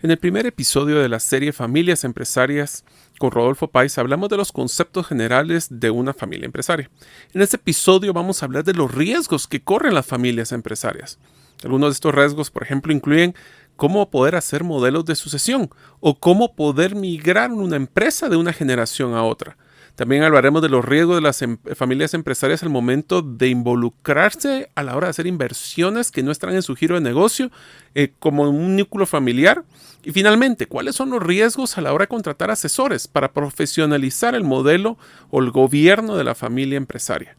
En el primer episodio de la serie Familias Empresarias con Rodolfo Páez hablamos de los conceptos generales de una familia empresaria. En este episodio vamos a hablar de los riesgos que corren las familias empresarias. Algunos de estos riesgos, por ejemplo, incluyen cómo poder hacer modelos de sucesión o cómo poder migrar una empresa de una generación a otra. También hablaremos de los riesgos de las familias empresarias al momento de involucrarse a la hora de hacer inversiones que no están en su giro de negocio, como un núcleo familiar. Y finalmente, ¿cuáles son los riesgos a la hora de contratar asesores para profesionalizar el modelo o el gobierno de la familia empresaria?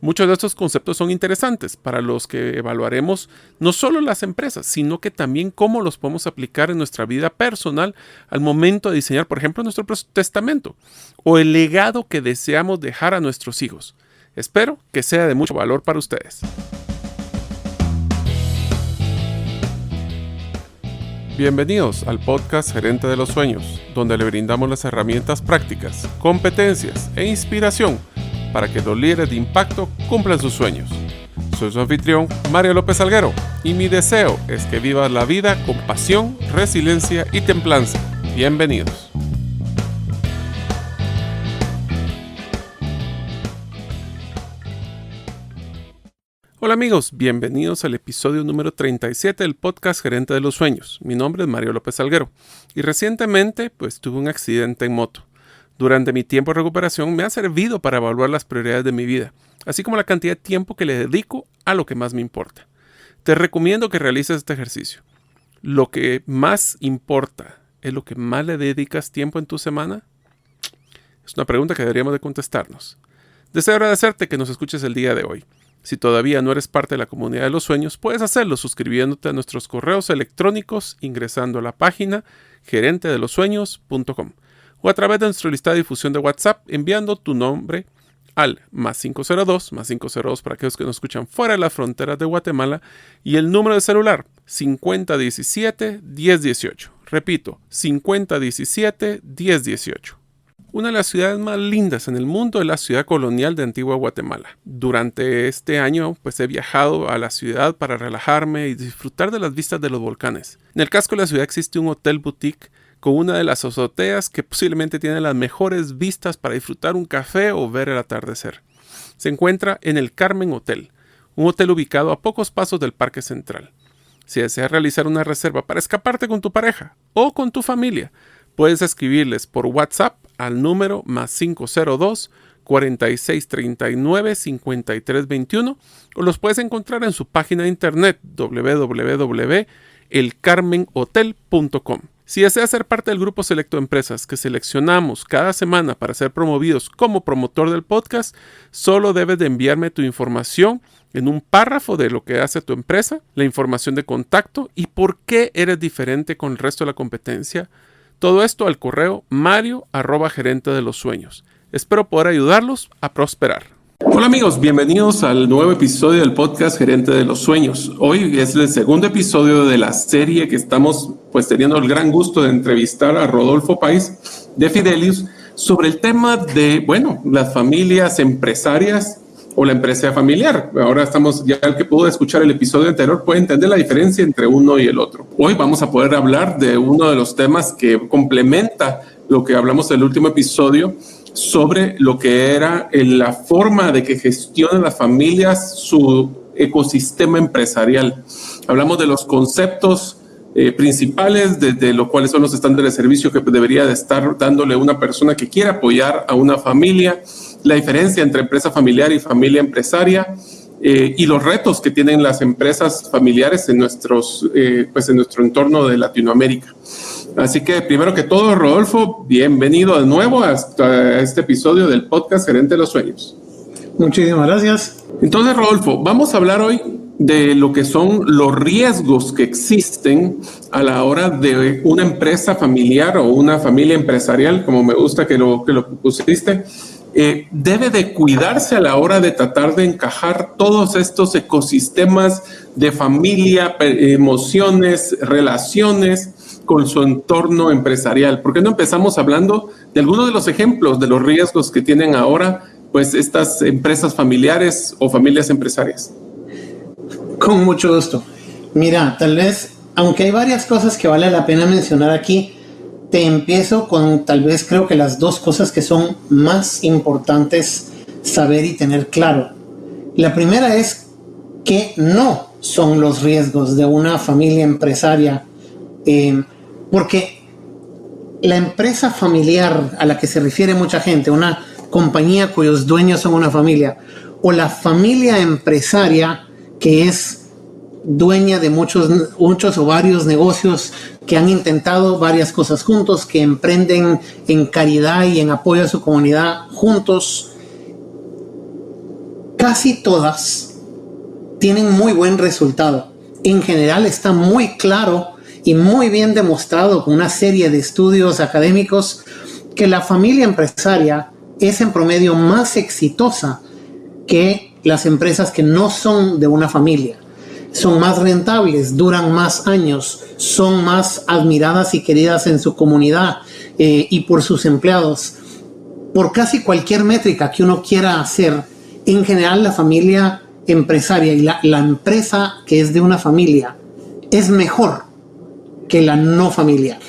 Muchos de estos conceptos son interesantes para los que evaluaremos no solo las empresas, sino que también cómo los podemos aplicar en nuestra vida personal al momento de diseñar, por ejemplo, nuestro testamento o el legado que deseamos dejar a nuestros hijos. Espero que sea de mucho valor para ustedes. Bienvenidos al podcast Gerente de los Sueños, donde le brindamos las herramientas prácticas, competencias e inspiración para que los líderes de impacto cumplan sus sueños. Soy su anfitrión, Mario López Alguero, y mi deseo es que vivas la vida con pasión, resiliencia y templanza. Bienvenidos. Hola amigos, bienvenidos al episodio número 37 del podcast Gerente de los Sueños. Mi nombre es Mario López Alguero y recientemente tuve un accidente en moto. Durante mi tiempo de recuperación me ha servido para evaluar las prioridades de mi vida, así como la cantidad de tiempo que le dedico a lo que más me importa. Te recomiendo que realices este ejercicio. ¿Lo que más importa es lo que más le dedicas tiempo en tu semana? Es una pregunta que deberíamos de contestarnos. Deseo agradecerte que nos escuches el día de hoy. Si todavía no eres parte de la comunidad de los sueños, puedes hacerlo suscribiéndote a nuestros correos electrónicos ingresando a la página gerentedelosueños.com. o a través de nuestra lista de difusión de WhatsApp enviando tu nombre al +502 para aquellos que nos escuchan fuera de las fronteras de Guatemala y el número de celular 5017-1018. Repito, 5017-1018. Una de las ciudades más lindas en el mundo es la ciudad colonial de Antigua Guatemala. Durante este año he viajado a la ciudad para relajarme y disfrutar de las vistas de los volcanes. En el casco de la ciudad existe un hotel boutique con una de las azoteas que posiblemente tiene las mejores vistas para disfrutar un café o ver el atardecer. Se encuentra en el Carmen Hotel, un hotel ubicado a pocos pasos del Parque Central. Si deseas realizar una reserva para escaparte con tu pareja o con tu familia, puedes escribirles por WhatsApp al número +502 4639-5321 o los puedes encontrar en su página de internet www.elcarmenhotel.com. Si deseas ser parte del grupo selecto de empresas que seleccionamos cada semana para ser promovidos como promotor del podcast, solo debes de enviarme tu información en un párrafo de lo que hace tu empresa, la información de contacto y por qué eres diferente con el resto de la competencia. Todo esto al correo mario@gerentedelosueños. Espero poder ayudarlos a prosperar. Hola amigos, bienvenidos al nuevo episodio del podcast Gerente de los Sueños. Hoy es el segundo episodio de la serie que estamos teniendo el gran gusto de entrevistar a Rodolfo Páez de Fidelius sobre el tema de, las familias empresarias o la empresa familiar. Ahora ya el que pudo escuchar el episodio anterior puede entender la diferencia entre uno y el otro. Hoy vamos a poder hablar de uno de los temas que complementa lo que hablamos en el último episodio sobre lo que era la forma de que gestionan las familias su ecosistema empresarial. Hablamos de los conceptos principales, de lo cuales son los estándares de servicio que debería de estar dándole una persona que quiera apoyar a una familia, la diferencia entre empresa familiar y familia empresaria y los retos que tienen las empresas familiares en nuestro entorno de Latinoamérica. Así que primero que todo, Rodolfo, bienvenido de nuevo hasta este episodio del podcast Gerente de los Sueños. Muchísimas gracias. Entonces, Rodolfo, vamos a hablar hoy de lo que son los riesgos que existen a la hora de una empresa familiar o una familia empresarial, como me gusta que lo pusiste. Debe de cuidarse a la hora de tratar de encajar todos estos ecosistemas de familia, emociones, relaciones con su entorno empresarial. ¿Por qué no empezamos hablando de algunos de los ejemplos de los riesgos que tienen ahora estas empresas familiares o familias empresarias? Con mucho gusto. Mira, tal vez aunque hay varias cosas que vale la pena mencionar aquí, te empiezo con tal vez creo que las dos cosas que son más importantes saber y tener claro. La primera es que no son los riesgos de una familia empresaria, porque la empresa familiar a la que se refiere mucha gente, una compañía cuyos dueños son una familia, o la familia empresaria que es dueña de muchos o varios negocios que han intentado varias cosas juntos, que emprenden en caridad y en apoyo a su comunidad juntos, casi todas tienen muy buen resultado. En general está muy claro y muy bien demostrado con una serie de estudios académicos que la familia empresaria es en promedio más exitosa que las empresas que no son de una familia. Son más rentables, duran más años, son más admiradas y queridas en su comunidad y por sus empleados. Por casi cualquier métrica que uno quiera hacer, en general la familia empresaria y la empresa que es de una familia es mejor que la no familiar.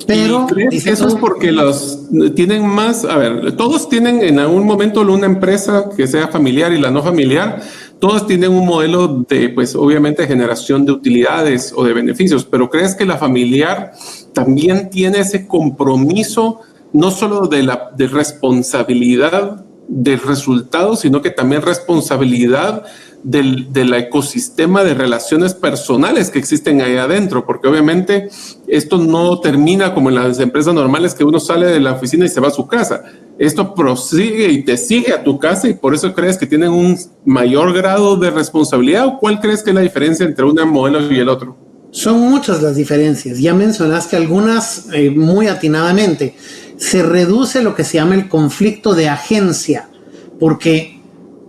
Pero ¿crees que eso es porque los tienen más? A ver, todos tienen en algún momento una empresa que sea familiar y la no familiar. Todos tienen un modelo de, pues obviamente, generación de utilidades o de beneficios, pero ¿crees que la familiar también tiene ese compromiso, no solo de responsabilidad del resultado, sino que también responsabilidad del ecosistema de relaciones personales que existen ahí adentro? Porque obviamente esto no termina como en las empresas normales, que uno sale de la oficina y se va a su casa. Esto prosigue y te sigue a tu casa, y por eso crees que tienen un mayor grado de responsabilidad. ¿O cuál crees que es la diferencia entre un modelo y el otro? Son muchas las diferencias. Ya mencionaste algunas muy atinadamente. Se reduce lo que se llama el conflicto de agencia, porque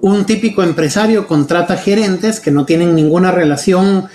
un típico empresario contrata gerentes que no tienen ninguna relación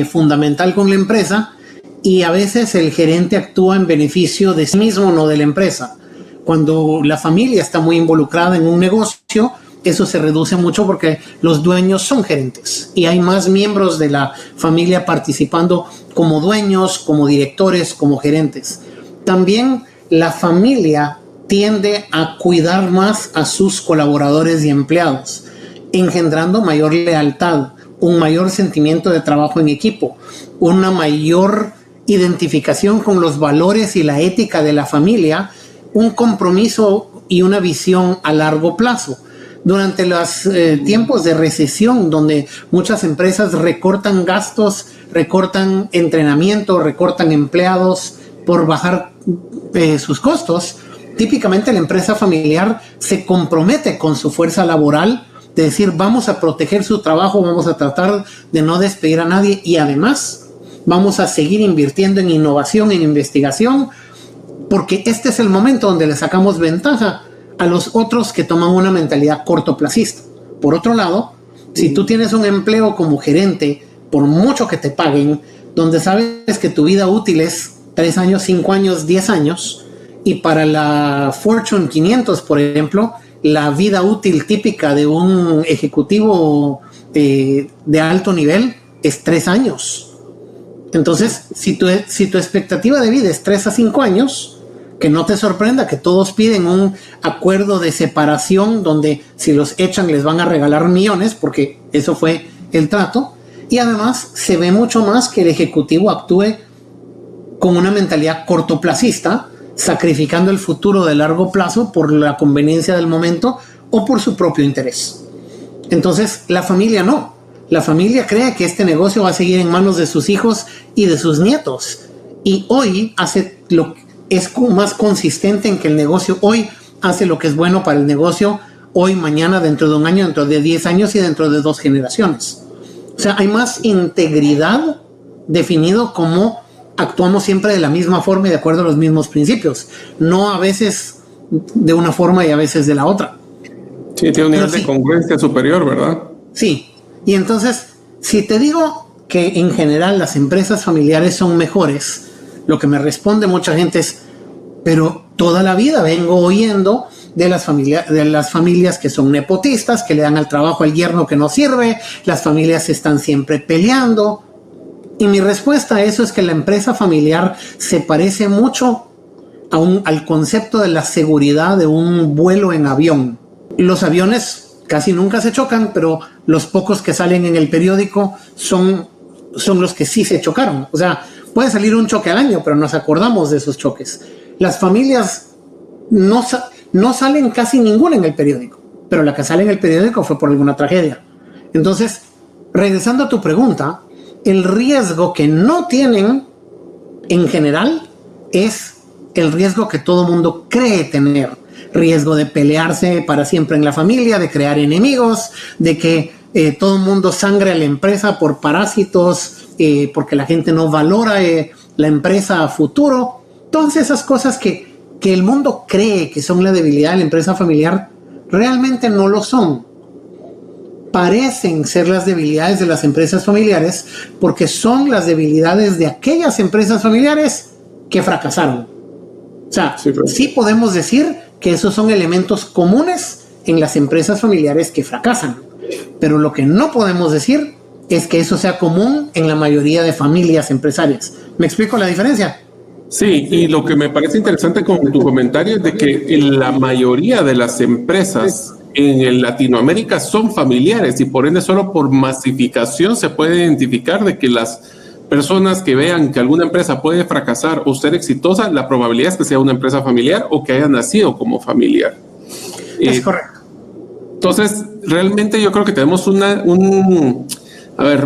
fundamental con la empresa, y a veces el gerente actúa en beneficio de sí mismo, no de la empresa. Cuando la familia está muy involucrada en un negocio, eso se reduce mucho porque los dueños son gerentes y hay más miembros de la familia participando como dueños, como directores, como gerentes. También la familia tiende a cuidar más a sus colaboradores y empleados, engendrando mayor lealtad, un mayor sentimiento de trabajo en equipo, una mayor identificación con los valores y la ética de la familia, un compromiso y una visión a largo plazo. Durante los tiempos de recesión, donde muchas empresas recortan gastos, recortan entrenamiento, recortan empleados por bajar sus costos, típicamente la empresa familiar se compromete con su fuerza laboral, de decir vamos a proteger su trabajo, vamos a tratar de no despedir a nadie, y además vamos a seguir invirtiendo en innovación, en investigación, porque este es el momento donde le sacamos ventaja a los otros que toman una mentalidad cortoplacista. Por otro lado, si tú tienes un empleo como gerente, por mucho que te paguen, donde sabes que tu vida útil es 3 años, 5 años, 10 años, y para la Fortune 500, por ejemplo, la vida útil típica de un ejecutivo de alto nivel es 3 años. Entonces, si tu expectativa de vida es 3 a 5 años, que no te sorprenda que todos piden un acuerdo de separación donde si los echan les van a regalar millones, porque eso fue el trato. Y además se ve mucho más que el ejecutivo actúe con una mentalidad cortoplacista, sacrificando el futuro de largo plazo por la conveniencia del momento o por su propio interés. Entonces, la familia no. La familia cree que este negocio va a seguir en manos de sus hijos y de sus nietos. Y hoy es más consistente en que el negocio hoy hace lo que es bueno para el negocio hoy, mañana, dentro de un año, dentro de 10 años y dentro de 2 generaciones. O sea, hay más integridad definido como actuamos siempre de la misma forma y de acuerdo a los mismos principios, no a veces de una forma y a veces de la otra. Sí, tiene un nivel de congruencia superior, ¿verdad? Sí, y entonces, si te digo que en general las empresas familiares son mejores, lo que me responde mucha gente es, pero toda la vida vengo oyendo de las familias que son nepotistas, que le dan al trabajo al yerno que no sirve, las familias están siempre peleando. Y mi respuesta a eso es que la empresa familiar se parece mucho al concepto de la seguridad de un vuelo en avión. Los aviones casi nunca se chocan, pero los pocos que salen en el periódico son los que sí se chocaron. O sea, puede salir un choque al año, pero nos acordamos de esos choques. Las familias no salen casi ninguna en el periódico, pero la que sale en el periódico fue por alguna tragedia. Entonces, regresando a tu pregunta, el riesgo que no tienen en general es el riesgo que todo mundo cree tener. Riesgo de pelearse para siempre en la familia, de crear enemigos, de que todo el mundo sangre a la empresa por parásitos, porque la gente no valora la empresa a futuro. Todas esas cosas que el mundo cree que son la debilidad de la empresa familiar, realmente no lo son. Parecen ser las debilidades de las empresas familiares porque son las debilidades de aquellas empresas familiares que fracasaron. O sea, sí podemos decir que esos son elementos comunes en las empresas familiares que fracasan, pero lo que no podemos decir es que eso sea común en la mayoría de familias empresarias. ¿Me explico la diferencia? Sí, y lo que me parece interesante con tu comentario es de que en la mayoría de las empresas en Latinoamérica son familiares y por ende solo por masificación se puede identificar de que las personas que vean que alguna empresa puede fracasar o ser exitosa, la probabilidad es que sea una empresa familiar o que haya nacido como familiar. Es correcto. Entonces, realmente yo creo que tenemos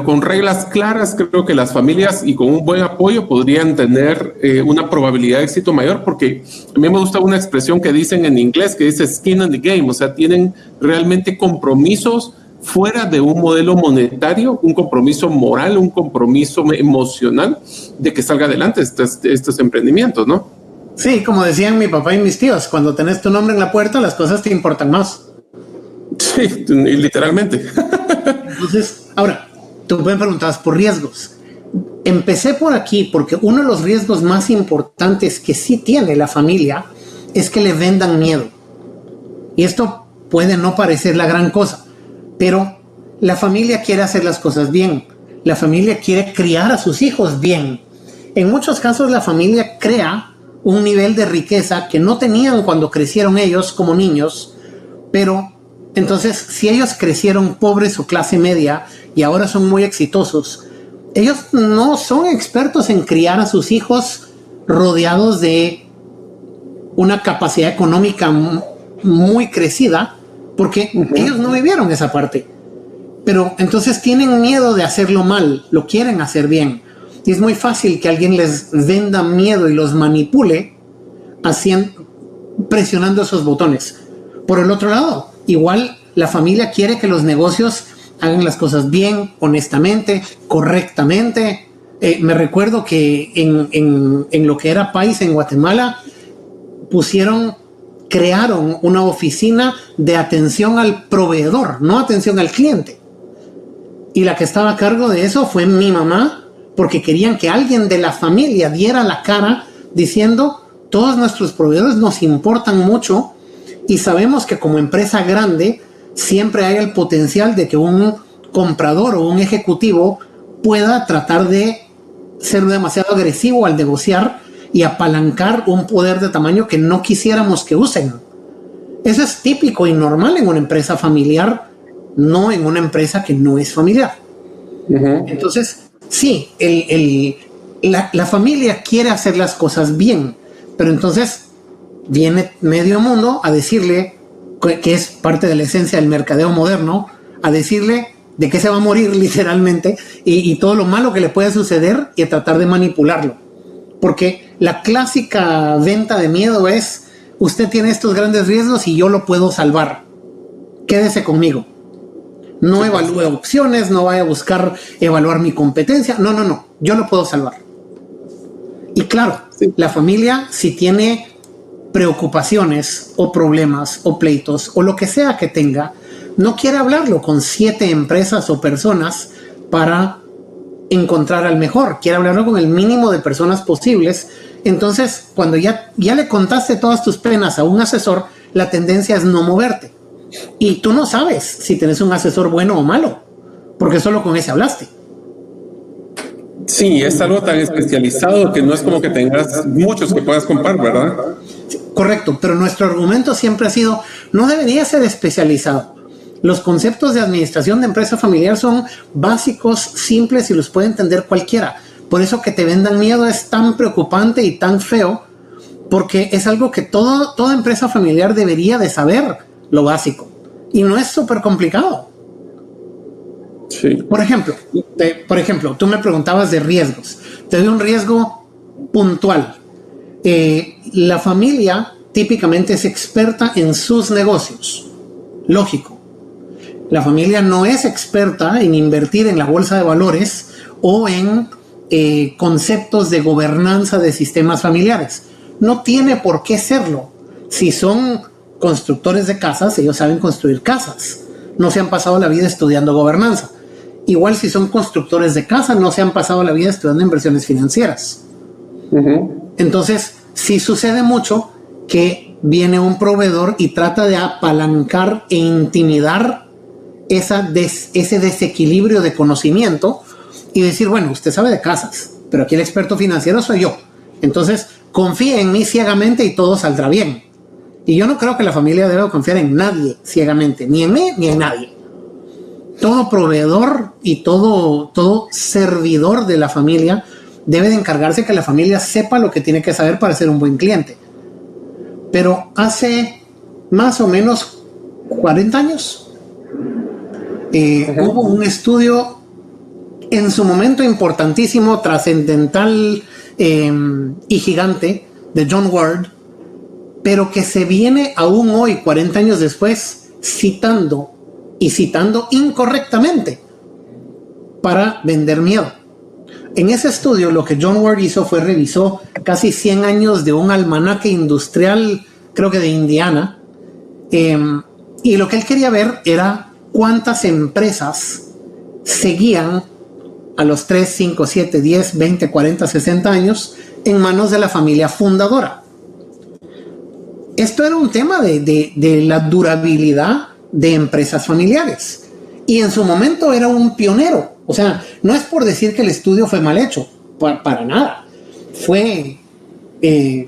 con reglas claras, creo que las familias y con un buen apoyo podrían tener una probabilidad de éxito mayor, porque a mí me gusta una expresión que dicen en inglés que dice skin in the game, o sea, tienen realmente compromisos fuera de un modelo monetario, un compromiso moral, un compromiso emocional de que salga adelante estos emprendimientos, ¿no? Sí, como decían mi papá y mis tíos, cuando tenés tu nombre en la puerta, las cosas te importan más. Sí, literalmente. Entonces, ahora, tú me preguntabas por riesgos. Empecé por aquí porque uno de los riesgos más importantes que sí tiene la familia es que le vendan miedo. Y esto puede no parecer la gran cosa, pero la familia quiere hacer las cosas bien. La familia quiere criar a sus hijos bien. En muchos casos la familia crea un nivel de riqueza que no tenían cuando crecieron ellos como niños, pero entonces si ellos crecieron pobres o clase media y ahora son muy exitosos, ellos no son expertos en criar a sus hijos rodeados de una capacidad económica muy crecida, porque ellos no vivieron esa parte. Pero entonces tienen miedo de hacerlo mal, lo quieren hacer bien. Y es muy fácil que alguien les venda miedo y los manipule presionando esos botones. Por el otro lado, igual la familia quiere que los negocios hagan las cosas bien, honestamente, correctamente. Me recuerdo que en lo que era país en Guatemala, crearon una oficina de atención al proveedor, no atención al cliente. Y la que estaba a cargo de eso fue mi mamá, porque querían que alguien de la familia diera la cara diciendo: todos nuestros proveedores nos importan mucho y sabemos que como empresa grande siempre hay el potencial de que un comprador o un ejecutivo pueda tratar de ser demasiado agresivo al negociar y apalancar un poder de tamaño que no quisiéramos que usen. Eso es típico y normal en una empresa familiar, no en una empresa que no es familiar. Uh-huh. Entonces, sí, la familia quiere hacer las cosas bien, pero entonces viene medio mundo a decirle, que es parte de la esencia del mercadeo moderno, a decirle de qué se va a morir literalmente y todo lo malo que le puede suceder y a tratar de manipularlo. Porque la clásica venta de miedo es: usted tiene estos grandes riesgos y yo lo puedo salvar. Quédese conmigo. No evalúe opciones, no vaya a buscar evaluar mi competencia. No. Yo lo puedo salvar. Y claro, la familia, si tiene preocupaciones o problemas o pleitos o lo que sea que tenga, no quiere hablarlo con 7 empresas o personas para encontrar al mejor. Quiere hablarlo con el mínimo de personas posibles. Entonces, cuando ya le contaste todas tus penas a un asesor, la tendencia es no moverte. Y tú no sabes si tenés un asesor bueno o malo, porque solo con ese hablaste. Sí, es algo tan especializado que no es como que tengas muchos que puedas comprar, ¿verdad? Correcto, pero nuestro argumento siempre ha sido, no debería ser especializado. Los conceptos de administración de empresa familiar son básicos, simples y los puede entender cualquiera. Por eso que te vendan miedo es tan preocupante y tan feo, porque es algo que toda empresa familiar debería de saber, lo básico. Y no es súper complicado. Sí. Por ejemplo, tú me preguntabas de riesgos. Te doy un riesgo puntual. La familia típicamente es experta en sus negocios. Lógico. La familia no es experta en invertir en la bolsa de valores o en conceptos de gobernanza de sistemas familiares. No tiene por qué serlo. Si son constructores de casas, ellos saben construir casas. No se han pasado la vida estudiando gobernanza. Igual si son constructores de casa, no se han pasado la vida estudiando inversiones financieras. Uh-huh. Entonces, sí sucede mucho que viene un proveedor y trata de apalancar e intimidar ese desequilibrio de conocimiento y decir, bueno, usted sabe de casas, pero aquí el experto financiero soy yo. Entonces, confíe en mí ciegamente y todo saldrá bien. Y yo no creo que la familia deba confiar en nadie ciegamente, ni en mí ni en nadie. Todo proveedor y todo servidor de la familia debe de encargarse que la familia sepa lo que tiene que saber para ser un buen cliente. Pero hace más o menos 40 años hubo un estudio en su momento importantísimo, trascendental y gigante de John Ward, pero que se viene aún hoy, 40 años después, citando incorrectamente para vender miedo. En ese estudio lo que John Ward hizo fue revisó casi 100 años de un almanaque industrial, creo que de Indiana, y lo que él quería ver era cuántas empresas seguían a los 3, 5, 7, 10, 20, 40, 60 años en manos de la familia fundadora. Esto era un tema de la durabilidad de empresas familiares. Y en su momento era un pionero. O sea, no es por decir que el estudio fue mal hecho, para nada. Fue,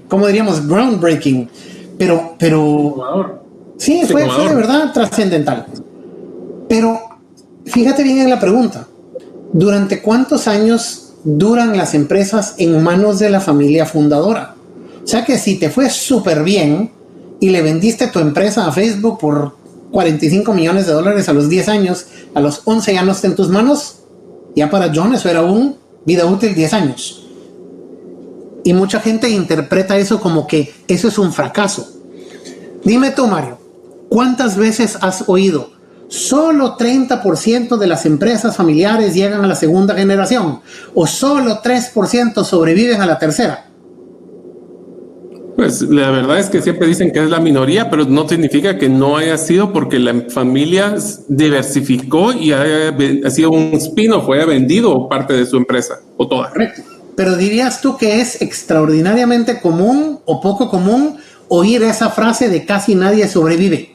¿cómo diríamos? Groundbreaking. Pero sí, fue de verdad trascendental. Pero fíjate bien en la pregunta. ¿Durante cuántos años duran las empresas en manos de la familia fundadora? O sea que si te fue súper bien y le vendiste tu empresa a Facebook por $45 millones a los 10 años, a los 11 ya no está en tus manos, ya para John eso era un vida útil 10 años. Y mucha gente interpreta eso como que eso es un fracaso. Dime tú, Mario, ¿cuántas veces has oído? Solo 30% de las empresas familiares llegan a la segunda generación, o solo 3% sobreviven a la tercera. Pues la verdad es que siempre dicen que es la minoría, pero no significa que no haya sido porque la familia diversificó y ha sido un spin-off, haya vendido parte de su empresa, o toda. Correcto. Pero dirías tú que es extraordinariamente común o poco común oír esa frase de casi nadie sobrevive.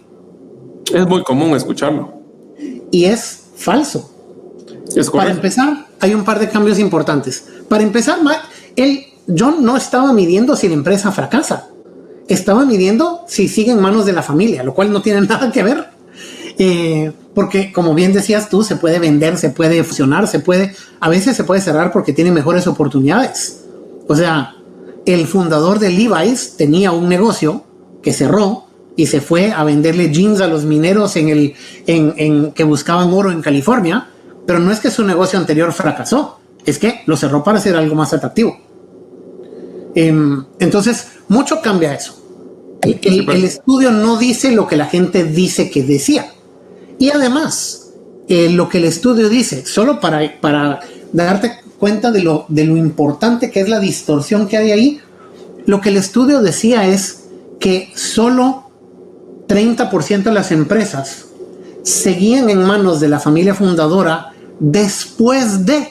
Es muy común escucharlo. Y es falso. Es correcto. Para empezar, hay un par de cambios importantes. Para empezar, John no estaba midiendo si la empresa fracasa. Estaba midiendo si sigue en manos de la familia, lo cual no tiene nada que ver. Porque, como bien decías tú, se puede vender, se puede fusionar, a veces se puede cerrar porque tiene mejores oportunidades. O sea, el fundador de Levi's tenía un negocio que cerró y se fue a venderle jeans a los mineros que buscaban oro en California, pero no es que su negocio anterior fracasó, es que lo cerró para hacer algo más atractivo. Entonces, mucho cambia eso. El estudio no dice lo que la gente dice que decía. Y además, lo que el estudio dice, solo para darte cuenta de lo importante que es la distorsión que hay ahí, lo que el estudio decía es que solo 30% de las empresas seguían en manos de la familia fundadora después de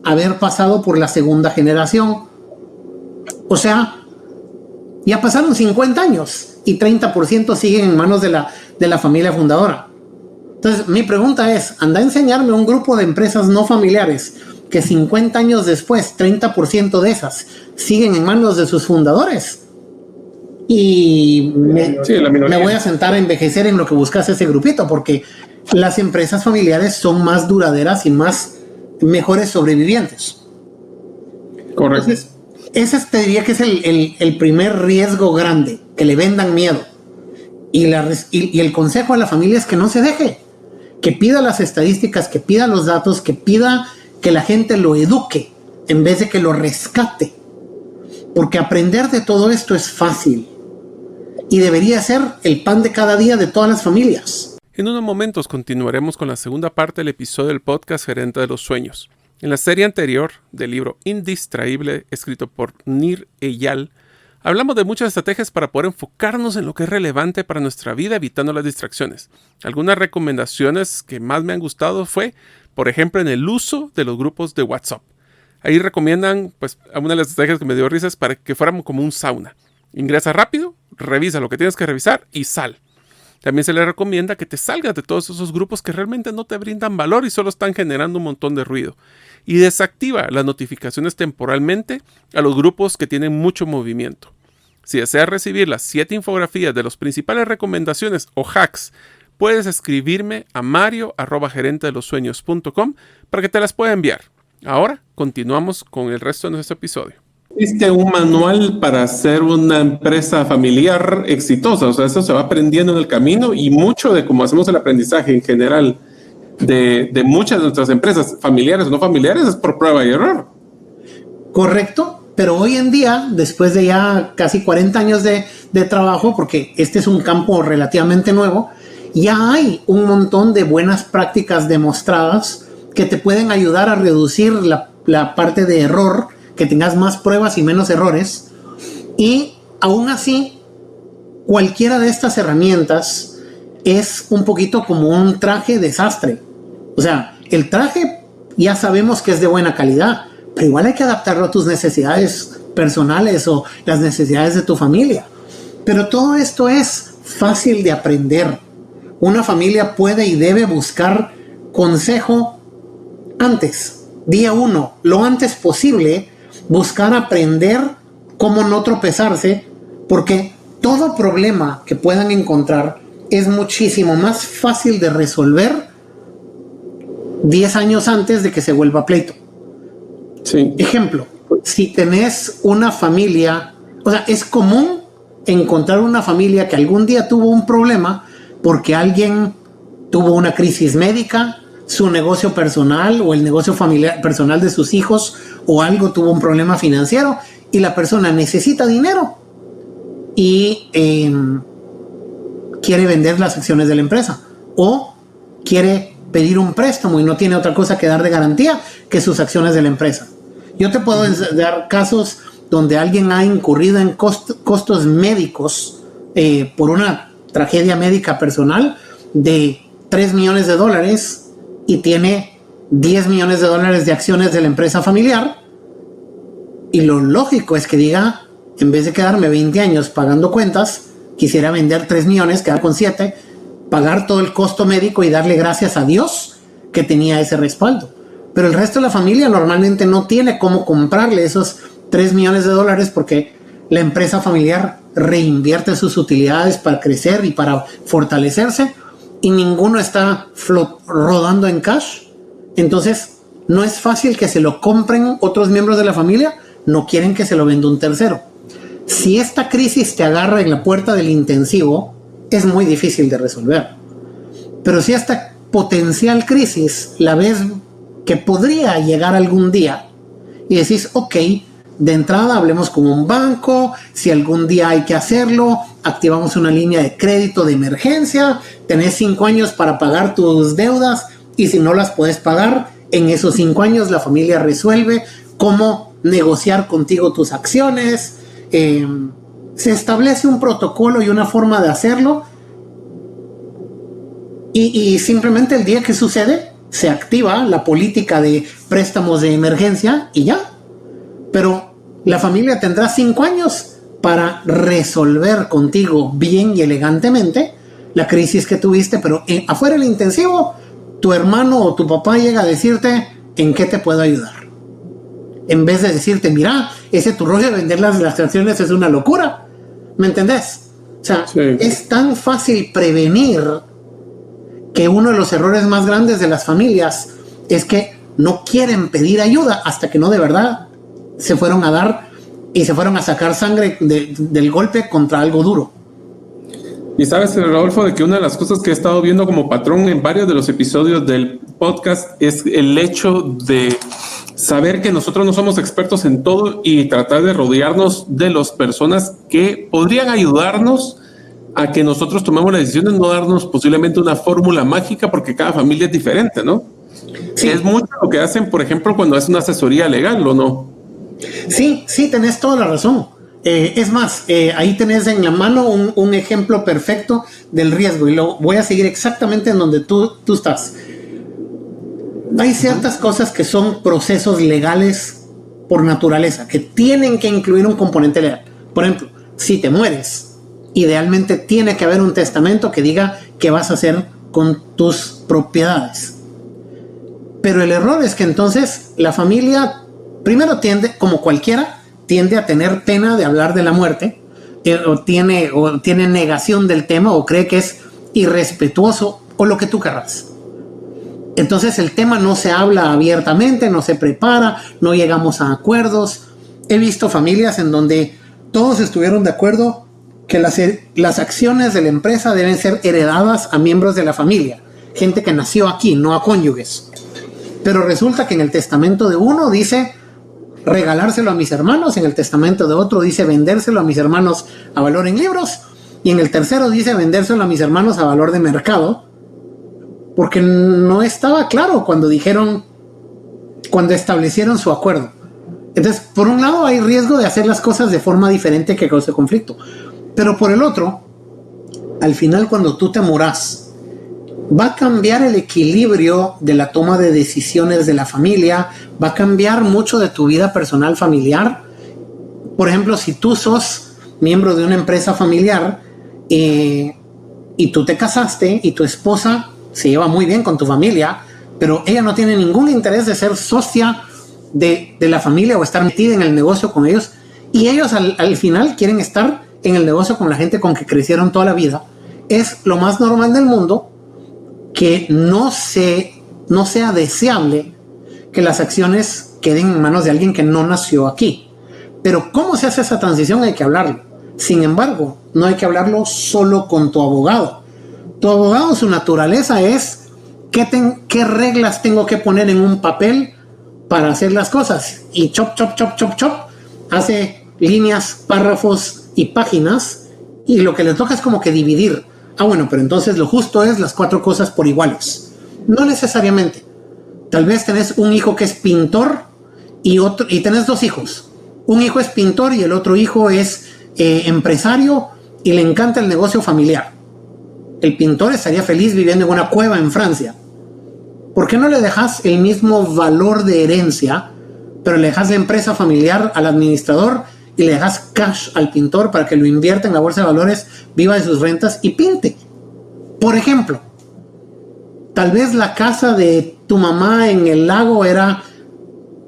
haber pasado por la segunda generación. O sea, ya pasaron 50 años y 30% siguen en manos de la familia fundadora. Entonces, mi pregunta es, anda a enseñarme un grupo de empresas no familiares que 50 años después, 30% de esas siguen en manos de sus fundadores. Y me voy a sentar a envejecer en lo que buscas ese grupito, porque las empresas familiares son más duraderas y mejores sobrevivientes. Correcto. Entonces, ese te diría que es el primer riesgo grande, que le vendan miedo. Y el consejo a la familia es que no se deje, que pida las estadísticas, que pida los datos, que pida que la gente lo eduque en vez de que lo rescate. Porque aprender de todo esto es fácil y debería ser el pan de cada día de todas las familias. En unos momentos continuaremos con la segunda parte del episodio del podcast Gerente de los Sueños. En la serie anterior del libro Indistraíble, escrito por Nir Eyal, hablamos de muchas estrategias para poder enfocarnos en lo que es relevante para nuestra vida, evitando las distracciones. Algunas recomendaciones que más me han gustado fue, por ejemplo, en el uso de los grupos de WhatsApp. Ahí recomiendan, una de las estrategias que me dio risa es para que fuéramos como un sauna. Ingresa rápido, revisa lo que tienes que revisar y sal. También se le recomienda que te salgas de todos esos grupos que realmente no te brindan valor y solo están generando un montón de ruido. Y desactiva las notificaciones temporalmente a los grupos que tienen mucho movimiento. Si deseas recibir las 7 infografías de las principales recomendaciones o hacks, puedes escribirme a mario@gerentedelosueños.com para que te las pueda enviar. Ahora continuamos con el resto de nuestro episodio. ¿Viste un manual para ser una empresa familiar exitosa? O sea, eso se va aprendiendo en el camino y mucho de cómo hacemos el aprendizaje en general de muchas de nuestras empresas, familiares o no familiares, es por prueba y error. Correcto, pero hoy en día, después de ya casi 40 años de trabajo, porque este es un campo relativamente nuevo, ya hay un montón de buenas prácticas demostradas que te pueden ayudar a reducir la parte de error, que tengas más pruebas y menos errores. Y aún así, cualquiera de estas herramientas es un poquito como un traje desastre. O sea, el traje ya sabemos que es de buena calidad, pero igual hay que adaptarlo a tus necesidades personales o las necesidades de tu familia. Pero todo esto es fácil de aprender. Una familia puede y debe buscar consejo antes, día 1, lo antes posible, buscar aprender cómo no tropezarse, porque todo problema que puedan encontrar es muchísimo más fácil de resolver 10 años antes de que se vuelva pleito. Sí. Ejemplo, si tenés una familia, o sea, es común encontrar una familia que algún día tuvo un problema porque alguien tuvo una crisis médica, su negocio personal o el negocio familiar personal de sus hijos o algo tuvo un problema financiero y la persona necesita dinero y quiere vender las acciones de la empresa o quiere pedir un préstamo y no tiene otra cosa que dar de garantía que sus acciones de la empresa. Yo te puedo dar casos donde alguien ha incurrido en costos médicos por una tragedia médica personal de $3 millones y tiene $10 millones de acciones de la empresa familiar, y lo lógico es que diga, en vez de quedarme 20 años pagando cuentas, quisiera vender 3 millones, quedar con 7, pagar todo el costo médico y darle gracias a Dios que tenía ese respaldo. Pero el resto de la familia normalmente no tiene cómo comprarle esos $3 millones porque la empresa familiar reinvierte sus utilidades para crecer y para fortalecerse y ninguno está rodando en cash. Entonces no es fácil que se lo compren otros miembros de la familia, no quieren que se lo venda un tercero. Si esta crisis te agarra en la puerta del intensivo, es muy difícil de resolver. Pero si esta potencial crisis la ves que podría llegar algún día y decís, ok, de entrada hablemos con un banco, si algún día hay que hacerlo, activamos una línea de crédito de emergencia, tenés 5 años para pagar tus deudas y si no las puedes pagar, en esos 5 años la familia resuelve cómo negociar contigo tus acciones. Se establece un protocolo y una forma de hacerlo y simplemente el día que sucede se activa la política de préstamos de emergencia y ya. Pero la familia tendrá 5 años para resolver contigo bien y elegantemente la crisis que tuviste, pero afuera del intensivo tu hermano o tu papá llega a decirte, ¿en qué te puedo ayudar? en vez de decirte, mira, ese tu rollo de vender las acciones es una locura. ¿Me entendés? O sea, sí. Es tan fácil prevenir que uno de los errores más grandes de las familias es que no quieren pedir ayuda hasta que no de verdad se fueron a dar y se fueron a sacar sangre del golpe contra algo duro. Y sabes, Rodolfo, de que una de las cosas que he estado viendo como patrón en varios de los episodios del podcast es el hecho de saber que nosotros no somos expertos en todo y tratar de rodearnos de las personas que podrían ayudarnos a que nosotros tomemos las decisiones, no darnos posiblemente una fórmula mágica, porque cada familia es diferente, ¿no? Sí. Es mucho lo que hacen, por ejemplo, cuando es una asesoría legal, ¿o no? Sí, tenés toda la razón. Es más, ahí tenés en la mano un ejemplo perfecto del riesgo y lo voy a seguir exactamente en donde tú estás. Hay ciertas cosas que son procesos legales por naturaleza, que tienen que incluir un componente legal. Por ejemplo, si te mueres, idealmente tiene que haber un testamento que diga qué vas a hacer con tus propiedades. Pero el error es que entonces la familia primero como cualquiera, tiende a tener pena de hablar de la muerte, o tiene negación del tema, o cree que es irrespetuoso, o lo que tú querrás. Entonces el tema no se habla abiertamente, no se prepara, no llegamos a acuerdos. He visto familias en donde todos estuvieron de acuerdo que las acciones de la empresa deben ser heredadas a miembros de la familia, gente que nació aquí, no a cónyuges. Pero resulta que en el testamento de uno dice regalárselo a mis hermanos, en el testamento de otro dice vendérselo a mis hermanos a valor en libros, y en el tercero dice vendérselo a mis hermanos a valor de mercado, porque no estaba claro cuando establecieron su acuerdo. Entonces, por un lado hay riesgo de hacer las cosas de forma diferente que cause conflicto, pero por el otro, al final cuando tú te muras, va a cambiar el equilibrio de la toma de decisiones de la familia, va a cambiar mucho de tu vida personal familiar. Por ejemplo, si tú sos miembro de una empresa familiar y tú te casaste y tu esposa se lleva muy bien con tu familia, pero ella no tiene ningún interés de ser socia de la familia o estar metida en el negocio con ellos, y ellos al final quieren estar en el negocio con la gente con que crecieron toda la vida, es lo más normal del mundo que no sea deseable que las acciones queden en manos de alguien que no nació aquí. Pero ¿cómo se hace esa transición? Hay que hablarlo. Sin embargo, no hay que hablarlo solo con tu abogado. Tu abogado, su naturaleza es qué reglas tengo que poner en un papel para hacer las cosas. Y chop, hace líneas, párrafos y páginas, y lo que le toca es como que dividir. Bueno, pero entonces lo justo es las 4 cosas por iguales. No necesariamente. Tal vez tenés un hijo que es pintor y tenés 2 hijos. Un hijo es pintor y el otro hijo es empresario y le encanta el negocio familiar. El pintor estaría feliz viviendo en una cueva en Francia. ¿Por qué no le dejas el mismo valor de herencia, pero le dejas la empresa familiar al administrador y le dejas cash al pintor para que lo invierta en la bolsa de valores, viva de sus rentas y pinte? Por ejemplo, tal vez la casa de tu mamá en el lago era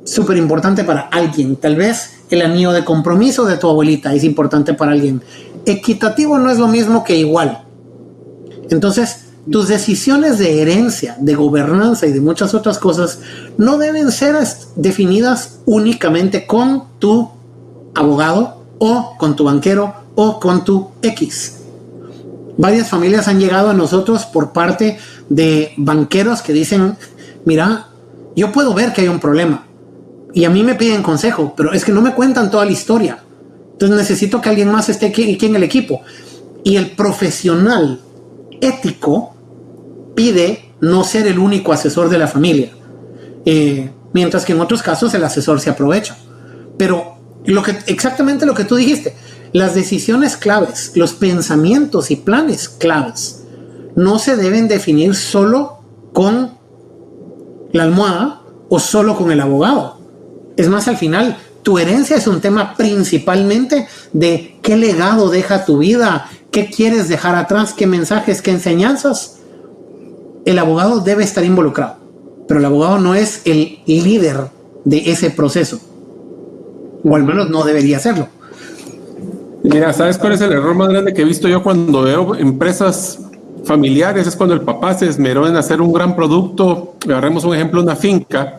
súper importante para alguien. Tal vez el anillo de compromiso de tu abuelita es importante para alguien. Equitativo no es lo mismo que igual. Entonces, tus decisiones de herencia, de gobernanza y de muchas otras cosas no deben ser definidas únicamente con tu abogado o con tu banquero o con tu X. Varias familias han llegado a nosotros por parte de banqueros que dicen, mira, yo puedo ver que hay un problema y a mí me piden consejo, pero es que no me cuentan toda la historia. Entonces necesito que alguien más esté aquí en el equipo. Y el profesional ético pide no ser el único asesor de la familia, mientras que en otros casos el asesor se aprovecha. Pero exactamente lo que tú dijiste, las decisiones claves, los pensamientos y planes claves no se deben definir solo con la almohada o solo con el abogado. Es más, al final tu herencia es un tema principalmente de qué legado deja tu vida, qué quieres dejar atrás, qué mensajes, qué enseñanzas. El abogado debe estar involucrado, pero el abogado no es el líder de ese proceso. o al menos no debería hacerlo. Mira, ¿sabes cuál es el error más grande que he visto yo cuando veo empresas familiares? Es cuando el papá se esmeró en hacer un gran producto. Agarremos un ejemplo, una finca,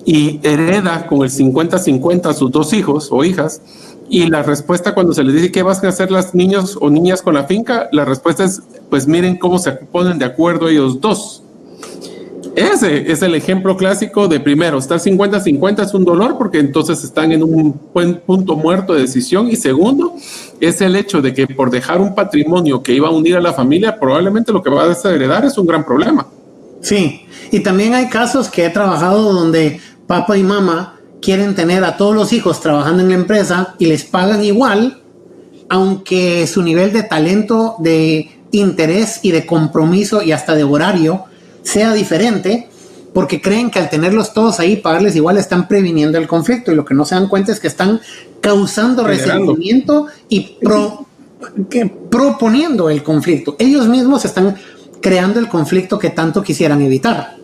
y hereda con el 50-50 a sus dos hijos o hijas. Y la respuesta cuando se les dice qué van a hacer las niños o niñas con la finca, la respuesta es, pues miren cómo se ponen de acuerdo ellos dos. Ese es el ejemplo clásico de primero, estar 50-50 es un dolor porque entonces están en un buen punto muerto de decisión, y segundo es el hecho de que por dejar un patrimonio que iba a unir a la familia, probablemente lo que va a heredar es un gran problema. Sí, y también hay casos que he trabajado donde papá y mamá quieren tener a todos los hijos trabajando en la empresa y les pagan igual, aunque su nivel de talento, de interés y de compromiso y hasta de horario sea diferente, porque creen que al tenerlos todos ahí, pagarles igual, están previniendo el conflicto, y lo que no se dan cuenta es que están causando resentimiento y proponiendo el conflicto. Ellos mismos están creando el conflicto que tanto quisieran evitar,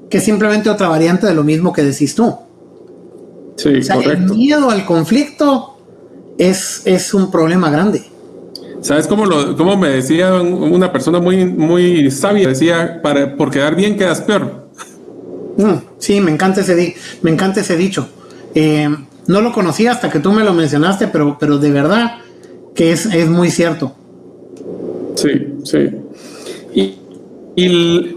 que es simplemente otra variante de lo mismo que decís tú. Sí, o sea, correcto. El miedo al conflicto es un problema grande. ¿Sabes cómo me decía una persona muy sabia? Decía, por quedar bien quedas peor. Sí, me encanta ese dicho. No lo conocía hasta que tú me lo mencionaste, pero de verdad que es muy cierto. Sí. Y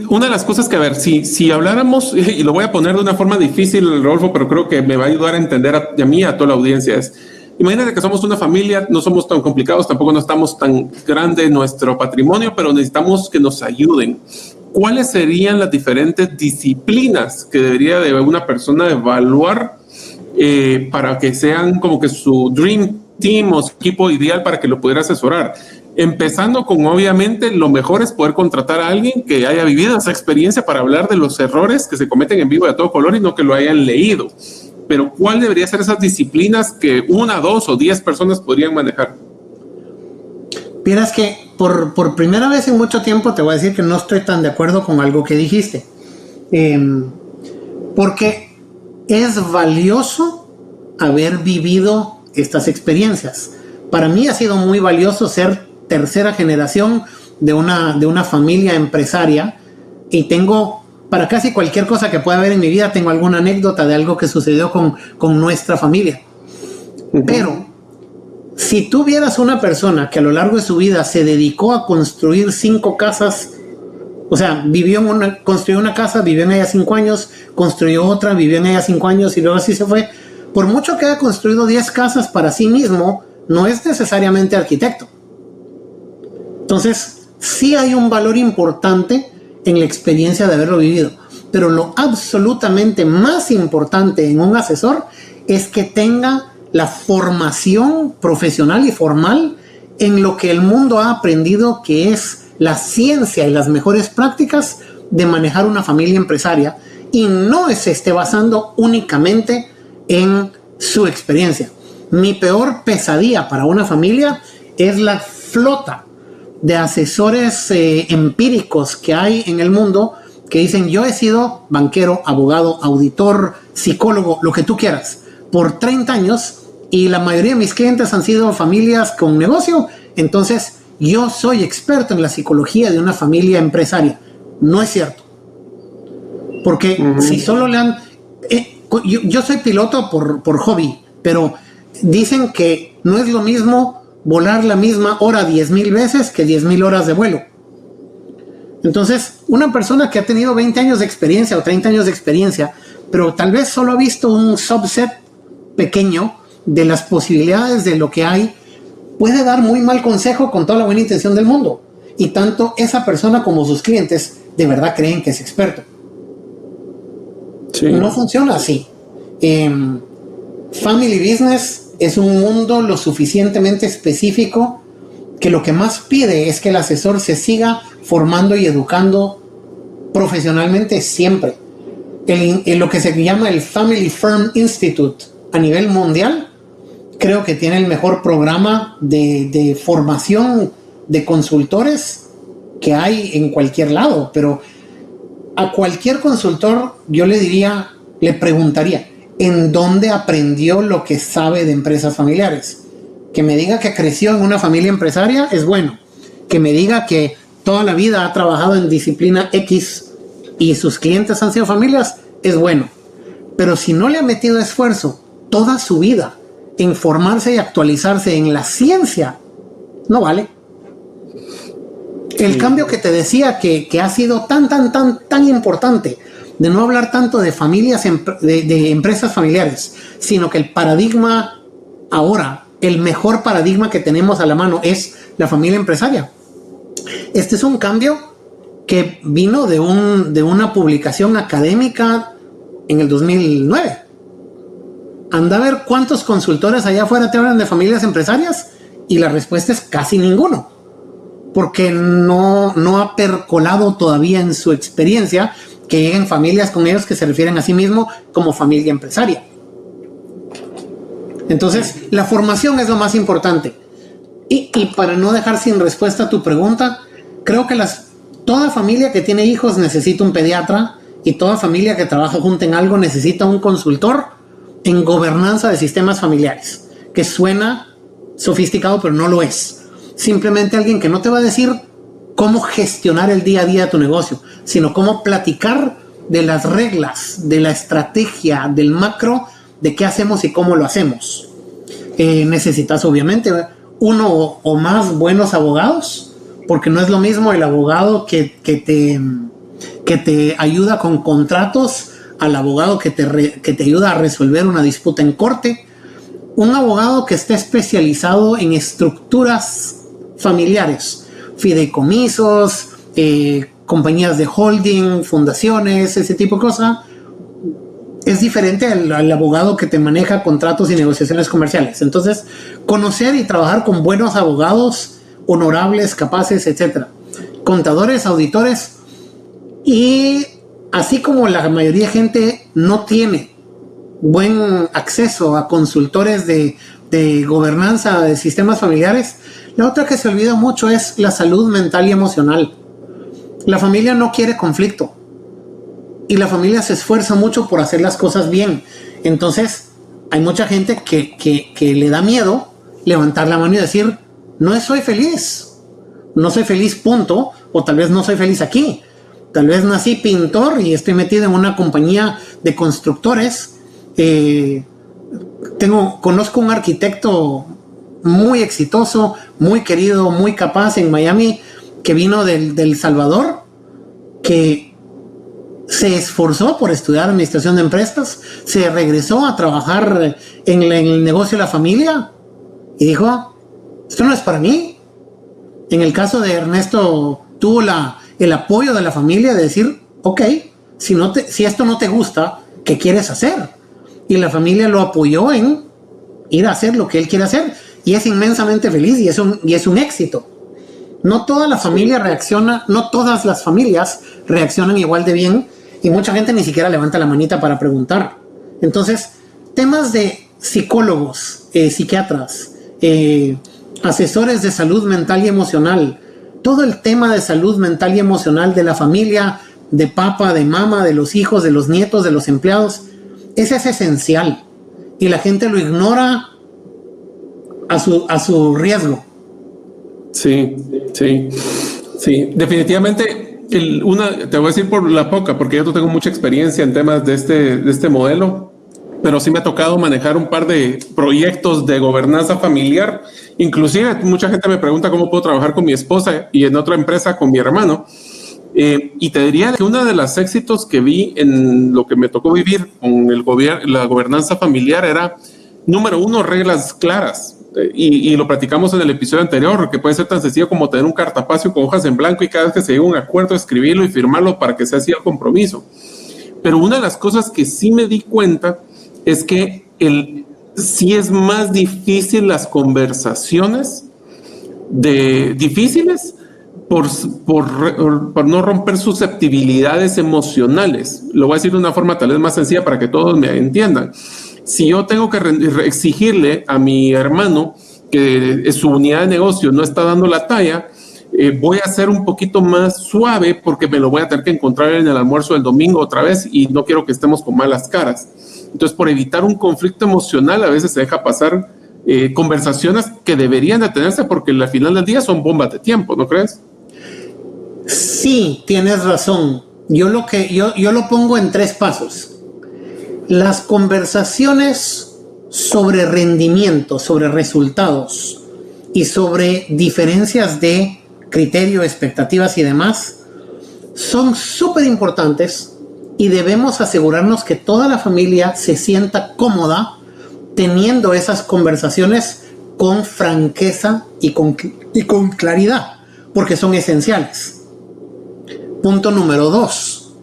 una de las cosas que, a ver, si habláramos, y lo voy a poner de una forma difícil, Rodolfo, pero creo que me va a ayudar a entender a mí y a toda la audiencia, es: imagínate que somos una familia, no somos tan complicados, tampoco no estamos tan grande nuestro patrimonio, pero necesitamos que nos ayuden. ¿Cuáles serían las diferentes disciplinas que debería de una persona evaluar para que sean como que su dream team o su equipo ideal para que lo pudiera asesorar? Empezando con, obviamente, lo mejor es poder contratar a alguien que haya vivido esa experiencia para hablar de los errores que se cometen en vivo y a todo color y no que lo hayan leído. Pero ¿cuál debería ser esas disciplinas que 1, 2 o 10 personas podrían manejar? Vieras que por primera vez en mucho tiempo te voy a decir que no estoy tan de acuerdo con algo que dijiste. Porque es valioso haber vivido estas experiencias. Para mí ha sido muy valioso ser tercera generación de una familia empresaria, y tengo, para casi cualquier cosa que pueda haber en mi vida, tengo alguna anécdota de algo que sucedió con nuestra familia. Pero si tú vieras una persona que a lo largo de su vida se dedicó a construir 5 casas, o sea, construyó una casa, vivió en ella 5 años, construyó otra, vivió en ella 5 años y luego así se fue, por mucho que haya construido 10 casas para sí mismo, no es necesariamente arquitecto. Entonces, sí hay un valor importante en la experiencia de haberlo vivido, pero lo absolutamente más importante en un asesor es que tenga la formación profesional y formal en lo que el mundo ha aprendido, que es la ciencia y las mejores prácticas de manejar una familia empresaria, y no se esté basando únicamente en su experiencia. Mi peor pesadilla para una familia es la flota de asesores empíricos que hay en el mundo que dicen: yo he sido banquero, abogado, auditor, psicólogo, lo que tú quieras, por 30 años, y la mayoría de mis clientes han sido familias con negocio, entonces yo soy experto en la psicología de una familia empresaria. No es cierto. Porque si solo le han... yo soy piloto por hobby, pero dicen que no es lo mismo volar la misma hora 10,000 veces que 10,000 horas de vuelo. Entonces, una persona que ha tenido 20 años de experiencia o 30 años de experiencia, pero tal vez solo ha visto un subset pequeño de las posibilidades de lo que hay, puede dar muy mal consejo con toda la buena intención del mundo. Y tanto esa persona como sus clientes de verdad creen que es experto. Sí. No funciona así. Family business es un mundo lo suficientemente específico que lo que más pide es que el asesor se siga formando y educando profesionalmente siempre. En lo que se llama el Family Firm Institute a nivel mundial, creo que tiene el mejor programa de formación de consultores que hay en cualquier lado. Pero a cualquier consultor yo le preguntaría, en dónde aprendió lo que sabe de empresas familiares. Que me diga que creció en una familia empresaria es bueno. Que me diga que toda la vida ha trabajado en disciplina X y sus clientes han sido familias es bueno. Pero si no le ha metido esfuerzo toda su vida en formarse y actualizarse en la ciencia, no vale. El cambio que te decía que ha sido tan importante de no hablar tanto de familias, de empresas familiares, sino que el paradigma ahora, el mejor paradigma que tenemos a la mano es la familia empresaria. Este es un cambio que vino de una publicación académica en el 2009. Anda a ver cuántos consultores allá afuera te hablan de familias empresarias y la respuesta es casi ninguno, porque no ha percolado todavía en su experiencia que lleguen familias con ellos que se refieren a sí mismos como familia empresaria. Entonces, la formación es lo más importante. Y para no dejar sin respuesta a tu pregunta, creo que toda familia que tiene hijos necesita un pediatra y toda familia que trabaja junto en algo necesita un consultor en gobernanza de sistemas familiares, que suena sofisticado, pero no lo es. Simplemente alguien que no te va a decir cómo gestionar el día a día de tu negocio, sino cómo platicar de las reglas, de la estrategia, del macro, de qué hacemos y cómo lo hacemos. Necesitas obviamente uno o más buenos abogados, porque no es lo mismo el abogado que te ayuda con contratos al abogado que te ayuda a resolver una disputa en corte. Un abogado que esté especializado en estructuras familiares, fideicomisos, compañías de holding, fundaciones, ese tipo de cosas, es diferente al abogado que te maneja contratos y negociaciones comerciales. Entonces, conocer y trabajar con buenos abogados, honorables, capaces, etcétera, contadores, auditores, y así como la mayoría de gente no tiene buen acceso a consultores de gobernanza de sistemas familiares, la otra que se olvida mucho es la salud mental y emocional. La familia no quiere conflicto y la familia se esfuerza mucho por hacer las cosas bien. Entonces hay mucha gente que le da miedo levantar la mano y decir: no soy feliz, punto, o tal vez no soy feliz aquí, tal vez nací pintor y estoy metido en una compañía de constructores. Conozco un arquitecto muy exitoso, muy querido, muy capaz en Miami, que vino del Salvador, que se esforzó por estudiar administración de empresas, se regresó a trabajar en el negocio de la familia y dijo: esto no es para mí. En el caso de Ernesto, tuvo el apoyo de la familia de decir: ok, si esto no te gusta, ¿qué quieres hacer? Y la familia lo apoyó en ir a hacer lo que él quiere hacer, y es inmensamente feliz y es un éxito. No toda la familia reacciona, no todas las familias reaccionan igual de bien, y mucha gente ni siquiera levanta la manita para preguntar. Entonces, temas de psicólogos, psiquiatras, asesores de salud mental y emocional, todo el tema de salud mental y emocional de la familia, de papá, de mamá, de los hijos, de los nietos, de los empleados, ese es esencial y la gente lo ignora a su riesgo. Sí. Definitivamente, te voy a decir por la poca, porque yo no tengo mucha experiencia en temas de este modelo, pero sí me ha tocado manejar un par de proyectos de gobernanza familiar. Inclusive mucha gente me pregunta cómo puedo trabajar con mi esposa y en otra empresa con mi hermano. Y te diría que uno de los éxitos que vi en lo que me tocó vivir con la gobernanza familiar era, número uno, reglas claras. Y lo platicamos en el episodio anterior, que puede ser tan sencillo como tener un cartapacio con hojas en blanco y cada vez que se llega a un acuerdo escribirlo y firmarlo para que sea así el compromiso. Pero una de las cosas que sí me di cuenta es que sí es más difícil las conversaciones difíciles por no romper susceptibilidades emocionales. Lo voy a decir de una forma tal vez más sencilla para que todos me entiendan. Si yo tengo que exigirle a mi hermano que su unidad de negocio no está dando la talla, voy a ser un poquito más suave porque me lo voy a tener que encontrar en el almuerzo del domingo otra vez y no quiero que estemos con malas caras. Entonces, por evitar un conflicto emocional, a veces se deja pasar conversaciones que deberían de tenerse porque al final del día son bombas de tiempo, ¿no crees? Sí, tienes razón. Yo lo pongo en 3 pasos. Las conversaciones sobre rendimiento, sobre resultados y sobre diferencias de criterio, expectativas y demás son súper importantes y debemos asegurarnos que toda la familia se sienta cómoda teniendo esas conversaciones con franqueza y con claridad, porque son esenciales. Punto número 2.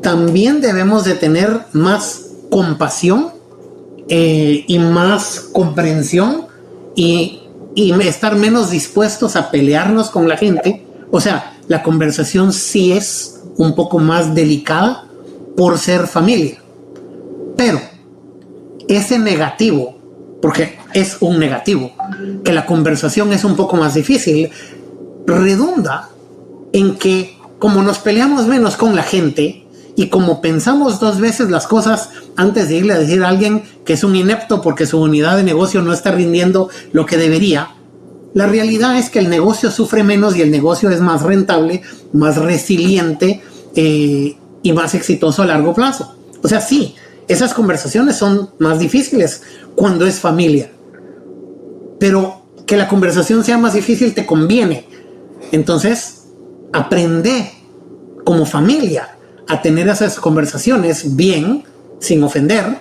También debemos de tener más compasión y más comprensión y estar menos dispuestos a pelearnos con la gente. O sea, la conversación sí es un poco más delicada por ser familia. Pero ese negativo, porque es un negativo, que la conversación es un poco más difícil, redunda en que como nos peleamos menos con la gente y como pensamos 2 veces las cosas antes de irle a decir a alguien que es un inepto porque su unidad de negocio no está rindiendo lo que debería, la realidad es que el negocio sufre menos y el negocio es más rentable, más resiliente y más exitoso a largo plazo. O sea, sí, esas conversaciones son más difíciles cuando es familia, pero que la conversación sea más difícil te conviene. Entonces, aprende como familia a tener esas conversaciones bien, sin ofender,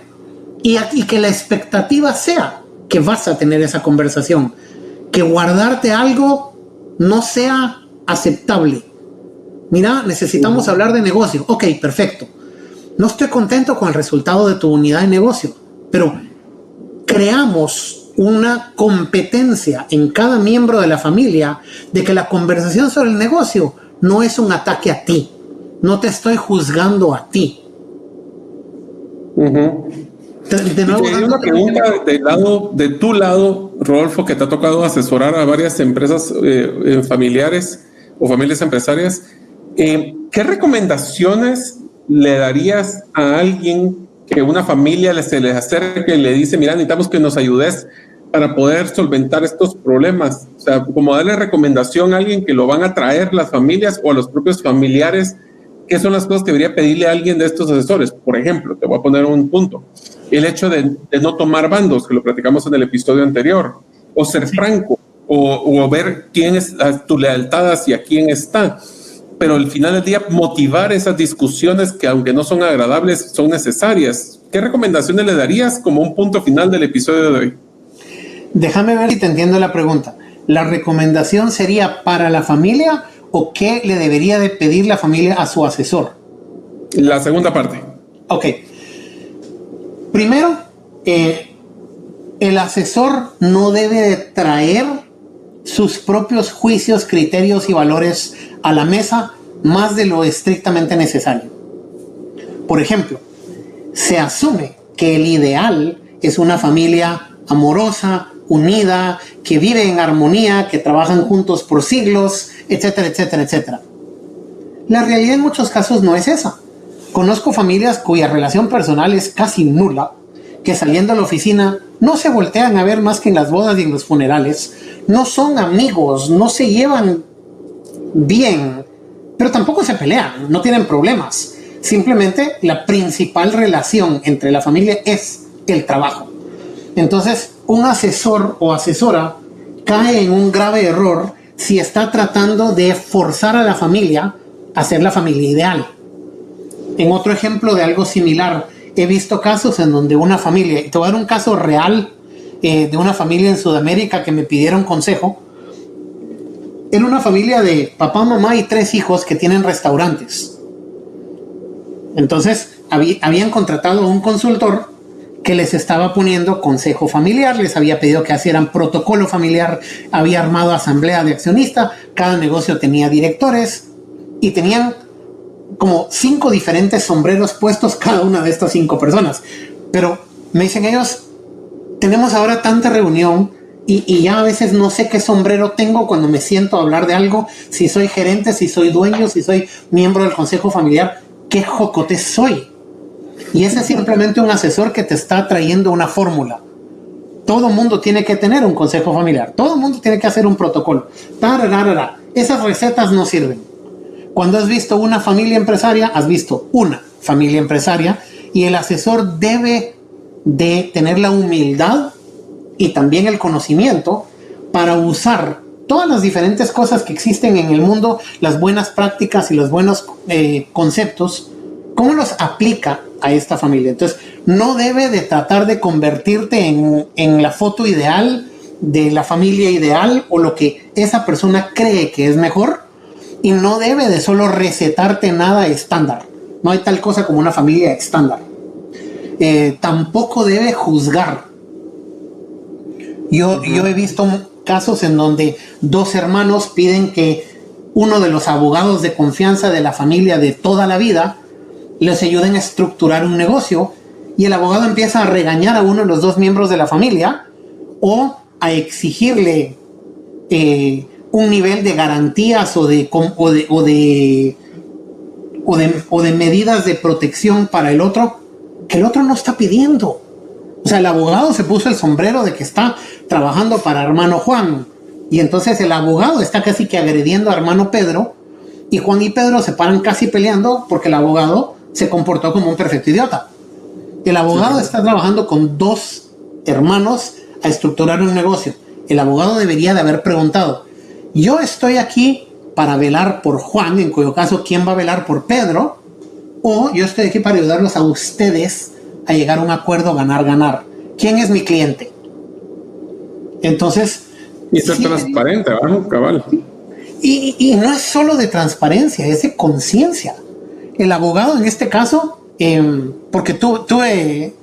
y que la expectativa sea que vas a tener esa conversación, que guardarte algo no sea aceptable. Mira, necesitamos hablar de negocio. Ok, perfecto. No estoy contento con el resultado de tu unidad de negocio, pero creamos una competencia en cada miembro de la familia de que la conversación sobre el negocio no es un ataque a ti. No te estoy juzgando a ti. De nuevo, y una pregunta de tu lado, Rodolfo, que te ha tocado asesorar a varias empresas familiares o familias empresarias. ¿Qué recomendaciones le darías a alguien que una familia se les acerque y le dice, mira, necesitamos que nos ayudes para poder solventar estos problemas? O sea, como darle recomendación a alguien que lo van a traer las familias o a los propios familiares. ¿Qué son las cosas que debería pedirle a alguien de estos asesores? Por ejemplo, te voy a poner un punto. El hecho de no tomar bandos, que lo platicamos en el episodio anterior, o ser franco, o ver quién es tu lealtad hacia quién está. Pero al final del día, motivar esas discusiones que, aunque no son agradables, son necesarias. ¿Qué recomendaciones le darías como un punto final del episodio de hoy? Déjame ver si te entiendo la pregunta. ¿La recomendación sería para la familia o qué le debería de pedir la familia a su asesor? La segunda parte. Ok. Primero, el asesor no debe de traer sus propios juicios, criterios y valores a la mesa más de lo estrictamente necesario. Por ejemplo, se asume que el ideal es una familia amorosa, unida, que vive en armonía, que trabajan juntos por siglos, etcétera, etcétera, etcétera. La realidad en muchos casos no es esa. Conozco familias cuya relación personal es casi nula, que saliendo a la oficina no se voltean a ver más que en las bodas y en los funerales, no son amigos, no se llevan bien, pero tampoco se pelean, no tienen problemas. Simplemente la principal relación entre la familia es el trabajo. Entonces, un asesor o asesora cae en un grave error si está tratando de forzar a la familia a ser la familia ideal. En otro ejemplo de algo similar, he visto casos en donde una familia, y te voy a dar un caso real de una familia en Sudamérica que me pidieron consejo. Era una familia de papá, mamá y 3 hijos que tienen restaurantes. Entonces, habían contratado a un consultor que les estaba poniendo consejo familiar, les había pedido que hicieran protocolo familiar, había armado asamblea de accionistas, cada negocio tenía directores y tenían como 5 diferentes sombreros puestos cada una de estas 5 personas. Pero me dicen ellos, tenemos ahora tanta reunión y ya a veces no sé qué sombrero tengo cuando me siento a hablar de algo, si soy gerente, si soy dueño, si soy miembro del consejo familiar, qué jocote soy. Y ese es simplemente un asesor que te está trayendo una fórmula. Todo mundo tiene que tener un consejo familiar, todo mundo tiene que hacer un protocolo. Esas recetas no sirven. Cuando has visto una familia empresaria, has visto una familia empresaria, y el asesor debe de tener la humildad y también el conocimiento para usar todas las diferentes cosas que existen en el mundo, las buenas prácticas y los buenos conceptos, cómo los aplica a esta familia. Entonces, no debe de tratar de convertirte en la foto ideal de la familia ideal o lo que esa persona cree que es mejor, y no debe de solo recetarte nada estándar. No hay tal cosa como una familia estándar. Tampoco debe juzgar. Yo he visto casos en donde dos hermanos piden que uno de los abogados de confianza de la familia de toda la vida les ayuden a estructurar un negocio, y el abogado empieza a regañar a uno de los dos miembros de la familia o a exigirle un nivel de garantías o de medidas de protección para el otro que el otro no está pidiendo. O sea, el abogado se puso el sombrero de que está trabajando para hermano Juan, y entonces el abogado está casi que agrediendo a hermano Pedro, y Juan y Pedro se paran casi peleando porque el abogado se comportó como un perfecto idiota. El abogado está trabajando con dos hermanos a estructurar un negocio. El abogado debería de haber preguntado: yo estoy aquí para velar por Juan, en cuyo caso, ¿quién va a velar por Pedro? O yo estoy aquí para ayudarlos a ustedes a llegar a un acuerdo ganar-ganar. ¿Quién es mi cliente? Entonces... Y ser transparente, ¿verdad? Cabal. Y no es solo de transparencia, es de conciencia. El abogado en este caso, porque tuve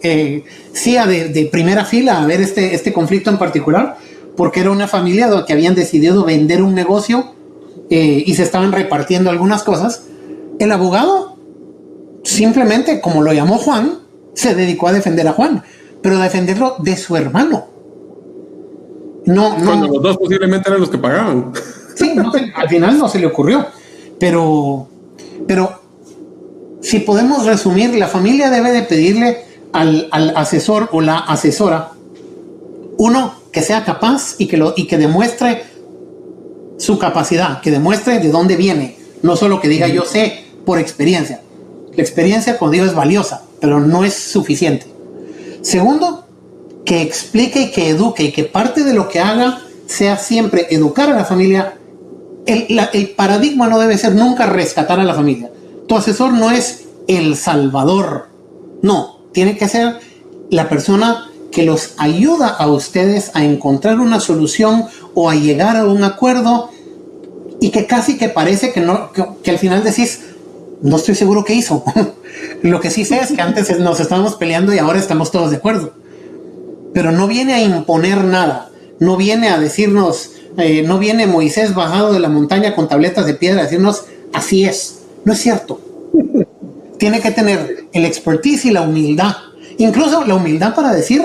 CIA de primera fila a ver este conflicto en particular, porque era una familia que habían decidido vender un negocio y se estaban repartiendo algunas cosas. El abogado, simplemente, como lo llamó Juan, se dedicó a defender a Juan, pero a defenderlo de su hermano. Cuando los dos posiblemente eran los que pagaban. Sí, al final no se le ocurrió. Pero si podemos resumir, la familia debe de pedirle al asesor o la asesora, uno, que sea capaz y que demuestre su capacidad, que demuestre de dónde viene, no solo que diga yo sé por experiencia. La experiencia, como digo, es valiosa, pero no es suficiente. Segundo, que explique y que eduque, y que parte de lo que haga sea siempre educar a la familia. El paradigma no debe ser nunca rescatar a la familia. Tu asesor no es el salvador, no, tiene que ser la persona que los ayuda a ustedes a encontrar una solución o a llegar a un acuerdo, y que casi que parece que al final decís, no estoy seguro qué hizo. Lo que sí sé es que antes nos estábamos peleando y ahora estamos todos de acuerdo. Pero no viene a imponer nada, no viene a decirnos, no viene Moisés bajado de la montaña con tabletas de piedra a decirnos así es. No es cierto. Tiene que tener el expertise y la humildad, incluso la humildad para decir,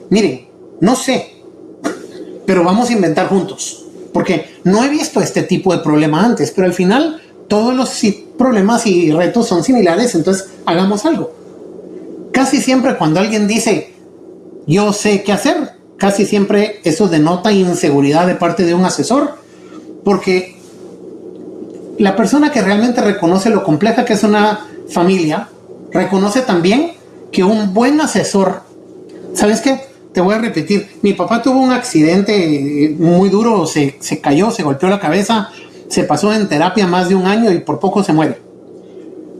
miren, no sé, pero vamos a inventar juntos, porque no he visto este tipo de problema antes, pero al final todos los problemas y retos son similares, entonces hagamos algo. Casi siempre cuando alguien dice yo sé qué hacer, casi siempre eso denota inseguridad de parte de un asesor, porque la persona que realmente reconoce lo compleja que es una familia, reconoce también que un buen asesor, ¿sabes qué? Te voy a repetir, mi papá tuvo un accidente muy duro, se cayó, se golpeó la cabeza, se pasó en terapia más de un año y por poco se muere.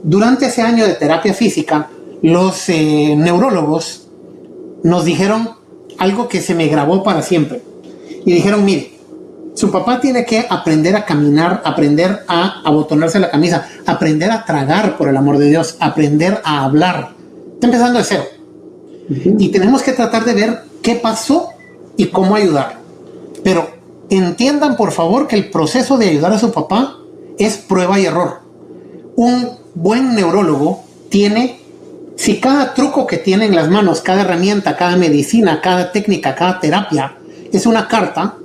Durante ese año de terapia física, los neurólogos nos dijeron algo que se me grabó para siempre. Y dijeron, mire, su papá tiene que aprender a caminar, aprender a abotonarse la camisa, aprender a tragar, por el amor de Dios, aprender a hablar. Está empezando de cero. Y tenemos que tratar de ver qué pasó y cómo ayudar. Pero entiendan, por favor, que el proceso de ayudar a su papá es prueba y error. Un buen neurólogo tiene, si cada truco que tiene en las manos, cada herramienta, cada medicina, cada técnica, cada terapia es una carta.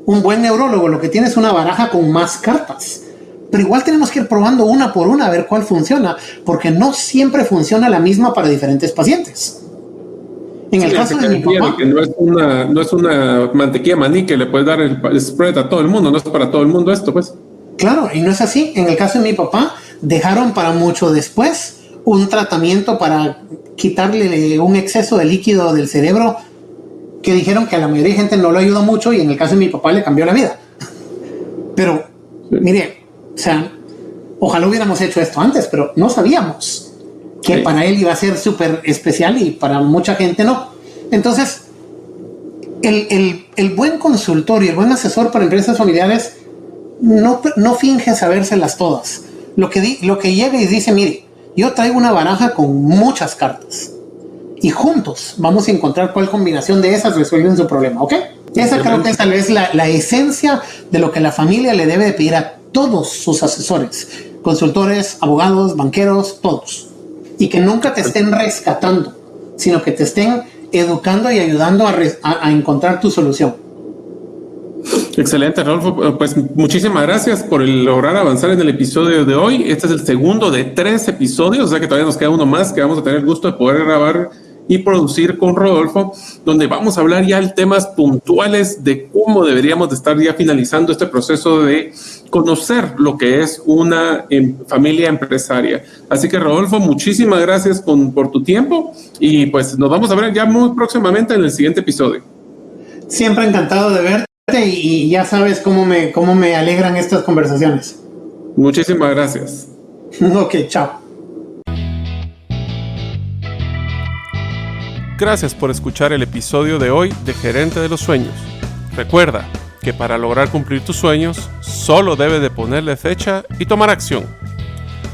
Un buen neurólogo lo que tiene es una baraja con más cartas. Pero igual tenemos que ir probando una por una a ver cuál funciona, porque no siempre funciona la misma para diferentes pacientes. En el caso de mi papá, que no es una mantequilla maní que le puedes dar el spread a todo el mundo, no es para todo el mundo esto, pues. Claro, y no es así. En el caso de mi papá, dejaron para mucho después un tratamiento para quitarle un exceso de líquido del cerebro que dijeron que a la mayoría de gente no lo ayuda mucho, y en el caso de mi papá le cambió la vida. Pero, mire, o sea, ojalá hubiéramos hecho esto antes, pero no sabíamos que para él iba a ser súper especial y para mucha gente no. Entonces, el buen consultor y el buen asesor para empresas familiares no finge sabérselas todas. Lo que llega y dice, mire, yo traigo una baraja con muchas cartas y juntos vamos a encontrar cuál combinación de esas resuelven su problema, ¿ok? Esa creo que es tal vez la esencia de lo que la familia le debe de pedir a todos sus asesores, consultores, abogados, banqueros, todos. Y que nunca te estén rescatando, sino que te estén educando y ayudando a encontrar tu solución. Excelente, Rodolfo. Pues muchísimas gracias por lograr avanzar en el episodio de hoy. Este es el segundo de 3 episodios, o sea que todavía nos queda uno más que vamos a tener el gusto de poder grabar y producir con Rodolfo, donde vamos a hablar ya de temas puntuales de cómo deberíamos de estar ya finalizando este proceso de conocer lo que es una familia empresaria. Así que, Rodolfo, muchísimas gracias por tu tiempo y pues nos vamos a ver ya muy próximamente en el siguiente episodio. Siempre encantado de verte y ya sabes cómo me alegran estas conversaciones. Muchísimas gracias. Ok, chao. Gracias por escuchar el episodio de hoy de Gerente de los Sueños. Recuerda que para lograr cumplir tus sueños, solo debes de ponerle fecha y tomar acción.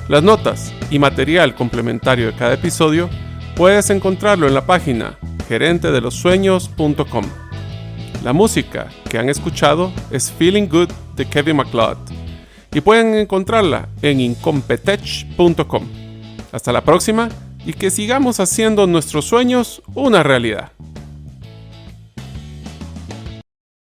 Las notas y material complementario de cada episodio puedes encontrarlo en la página gerentedelosueños.com. La música que han escuchado es Feeling Good de Kevin MacLeod y pueden encontrarla en incompetech.com. Hasta la próxima y que sigamos haciendo nuestros sueños una realidad.